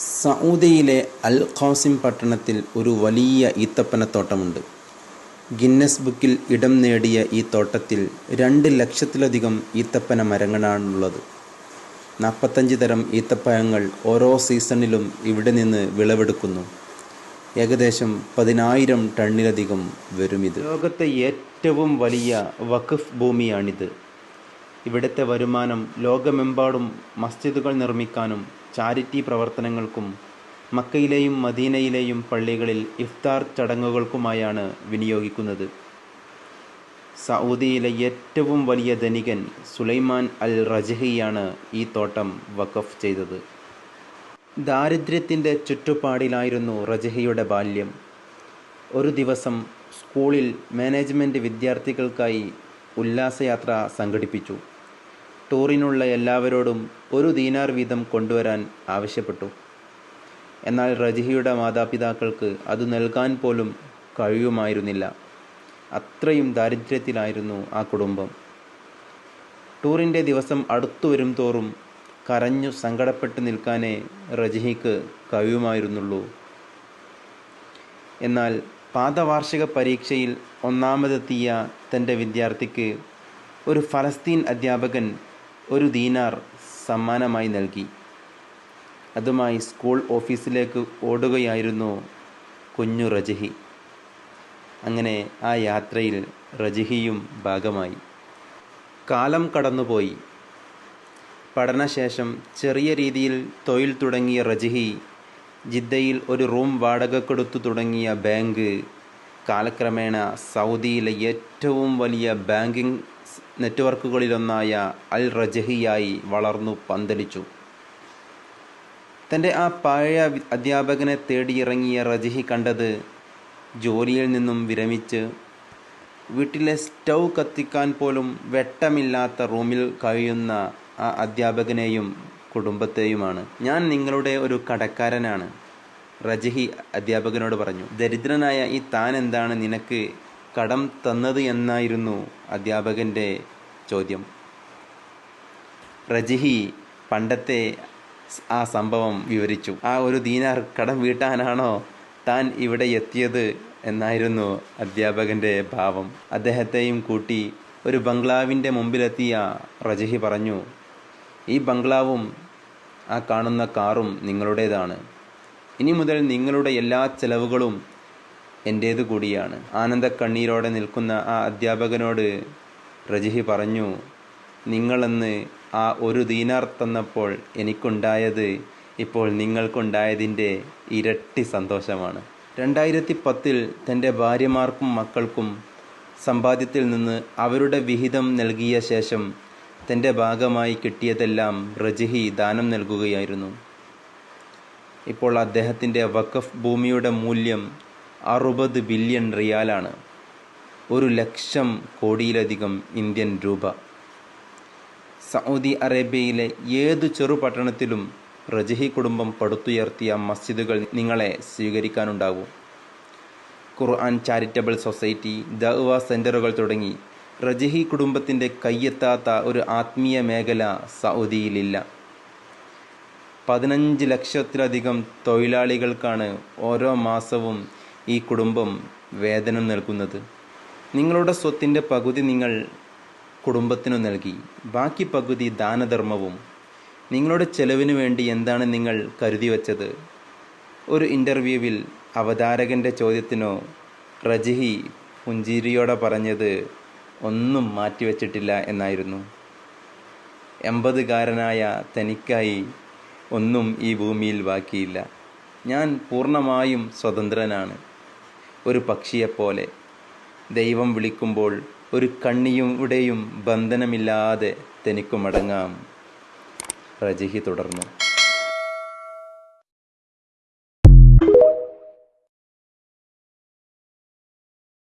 സഊദിയിലെ അൽ Qasem പട്ടണത്തിൽ ഒരു വലിയ ഈത്തപ്പനത്തോട്ടമുണ്ട്. ഗിന്നസ് ബുക്കിൽ ഇടം നേടിയ ഈ തോട്ടത്തിൽ 2 ലക്ഷത്തിലധികം ഈത്തപ്പന മരങ്ങളാണുള്ളത്. 45 തരം ഈത്തപ്പഴങ്ങൾ ഓരോ സീസണിലും ഇവിടെ നിന്ന് വിളവെടുക്കുന്നു. ഏകദേശം 10,000 ടണ്ണിലധികം വരുമിത്. ലോകത്തെ ഏറ്റവും വലിയ വഖഫ് ഭൂമിയാണിത്. ഇവിടുത്തെ വരുമാനം ലോകമെമ്പാടും മസ്ജിദുകൾ നിർമ്മിക്കാനും ചാരിറ്റി പ്രവർത്തനങ്ങൾക്കും മക്കയിലെയും മദീനയിലെയും പള്ളികളിൽ ഇഫ്താർ ചടങ്ങുകൾക്കുമായാണ് വിനിയോഗിക്കുന്നത്. സഊദിയിലെ ഏറ്റവും വലിയ ധനികൻ സുലൈമാൻ അൽ റജഹിയാണ് ഈ തോട്ടം വഖഫ് ചെയ്തത്. ദാരിദ്ര്യത്തിൻ്റെ ചുറ്റുപാടിലായിരുന്നു റജഹിയുടെ ബാല്യം. ഒരു ദിവസം സ്കൂളിൽ മാനേജ്മെൻറ്റ് വിദ്യാർത്ഥികൾക്കായി ഉല്ലാസയാത്ര സംഘടിപ്പിച്ചു. ടൂറിനുള്ള എല്ലാവരോടും 1 ദീനാർ വീതം കൊണ്ടുവരാൻ ആവശ്യപ്പെട്ടു. എന്നാൽ റജഹിയുടെ മാതാപിതാക്കൾക്ക് അത് നൽകാൻ പോലും കഴിയുമായിരുന്നില്ല. അത്രയും ദാരിദ്ര്യത്തിലായിരുന്നു ആ കുടുംബം. ടൂറിൻ്റെ ദിവസം അടുത്തു വരും തോറും കരഞ്ഞു സങ്കടപ്പെട്ട് നിൽക്കാനേ റജഹിക്ക് കഴിയുമായിരുന്നുള്ളൂ. എന്നാൽ പാദവാർഷിക പരീക്ഷയിൽ ഒന്നാമതെത്തിയ തൻ്റെ വിദ്യാർത്ഥിക്ക് ഒരു ഫലസ്തീൻ അധ്യാപകൻ 1 ദീനാർ സമ്മാനമായി നൽകി. അതുമായി സ്കൂൾ ഓഫീസിലേക്ക് ഓടുകയായിരുന്നു കുഞ്ഞു റജഹി. അങ്ങനെ ആ യാത്രയിൽ റജഹിയും ഭാഗമായി. കാലം കടന്നുപോയി. പഠനശേഷം ചെറിയ രീതിയിൽ തൊഴിൽ തുടങ്ങിയ റജഹി ജിദ്ദയിൽ ഒരു റൂം വാടകയ്ക്കെടുത്തു തുടങ്ങിയ ബാങ്ക് കാലക്രമേണ സൗദിയിലെ ഏറ്റവും വലിയ ബാങ്കിംഗ് നെറ്റ്വർക്കുകളിലൊന്നായ അൽ റജഹിയായി വളർന്നു പന്തലിച്ചു. തൻ്റെ ആ പഴയ അധ്യാപകനെ തേടിയിറങ്ങിയ റജഹി കണ്ടത് ജോലിയിൽ നിന്നും വിരമിച്ച് വീട്ടിലെ സ്റ്റൗ കത്തിക്കാൻ പോലും വെട്ടമില്ലാത്ത റൂമിൽ കഴിയുന്ന ആ അധ്യാപകനെയും കുടുംബത്തെയുമാണ്. ഞാൻ നിങ്ങളുടെ ഒരു കടക്കാരനാണ്, റജഹി അധ്യാപകനോട് പറഞ്ഞു. ദരിദ്രനായ ഈ താൻ എന്താണ് നിനക്ക് കടം തന്നത് എന്നായിരുന്നു അധ്യാപകൻ്റെ ചോദ്യം. റജഹി പണ്ടത്തെ ആ സംഭവം വിവരിച്ചു. ആ 1 ദീനാർ കടം വീട്ടാനാണോ താൻ ഇവിടെ എത്തിയത് എന്നായിരുന്നു അധ്യാപകൻ്റെ ഭാവം. അദ്ദേഹത്തെയും കൂട്ടി ഒരു ബംഗ്ലാവിൻ്റെ മുമ്പിലെത്തിയ റജഹി പറഞ്ഞു, ഈ ബംഗ്ലാവും ആ കാണുന്ന കാറും നിങ്ങളുടേതാണ്. ഇനി മുതൽ നിങ്ങളുടെ എല്ലാ ചെലവുകളും എൻ്റേതു കൂടിയാണ്. ആനന്ദക്കണ്ണീരോടെ നിൽക്കുന്ന ആ അധ്യാപകനോട് റജഹി പറഞ്ഞു, നിങ്ങളെന്ന് ആ 1 ദീനാർ തന്നപ്പോൾ എനിക്കുണ്ടായത് ഇപ്പോൾ നിങ്ങൾക്കുണ്ടായതിൻ്റെ ഇരട്ടി സന്തോഷമാണ്. 2010 തൻ്റെ ഭാര്യമാർക്കും മക്കൾക്കും സമ്പാദ്യത്തിൽ നിന്ന് അവരുടെ വിഹിതം നൽകിയ ശേഷം തൻ്റെ ഭാഗമായി കിട്ടിയതെല്ലാം റജഹി ദാനം നൽകുകയായിരുന്നു. ഇപ്പോൾ അദ്ദേഹത്തിൻ്റെ വഖഫ് ഭൂമിയുടെ മൂല്യം 60 ബില്യൺ റിയാലാണ്. 1 ലക്ഷം കോടിയിലധികം ഇന്ത്യൻ രൂപ. സൗദി അറേബ്യയിലെ ഏതു ചെറുപട്ടണത്തിലും റജഹി കുടുംബം പടുത്തുയർത്തിയ മസ്ജിദുകൾ നിങ്ങളെ സ്വീകരിക്കാനുണ്ടാവും. ഖുർആൻ ചാരിറ്റബിൾ സൊസൈറ്റി, ദഅ്വ സെൻ്ററുകൾ തുടങ്ങി റജഹി കുടുംബത്തിൻ്റെ കയ്യെത്താത്ത ഒരു ആത്മീയ മേഖല സൗദിയിലില്ല. 15 ലക്ഷത്തിലധികം തൊഴിലാളികൾക്കാണ് ഓരോ മാസവും ഈ കുടുംബം വേതനം നൽകുന്നത്. നിങ്ങളുടെ സ്വത്തിൻ്റെ പകുതി നിങ്ങൾ കുടുംബത്തിനു നൽകി, ബാക്കി പകുതി ദാനധർമ്മവും. നിങ്ങളുടെ ചെലവിനു വേണ്ടി എന്താണ് നിങ്ങൾ കരുതി വച്ചത്? ഒരു ഇൻ്റർവ്യൂവിൽ അവതാരകൻ്റെ ചോദ്യത്തിനോ റജഹി പുഞ്ചിരിയോടെ പറഞ്ഞത് ഒന്നും മാറ്റിവെച്ചിട്ടില്ല എന്നായിരുന്നു. 80-കാരനായ തനിക്കായി ഒന്നും ഈ ഭൂമിയിൽ ബാക്കിയില്ല. ഞാൻ പൂർണ്ണമായും സ്വതന്ത്രനാണ്, ഒരു പക്ഷിയെപ്പോലെ. ദൈവം വിളിക്കുമ്പോൾ ഒരു കണ്ണിയുടെയും ബന്ധനമില്ലാതെ തനിക്കു മടങ്ങാം, റജഹി തുടർന്നു.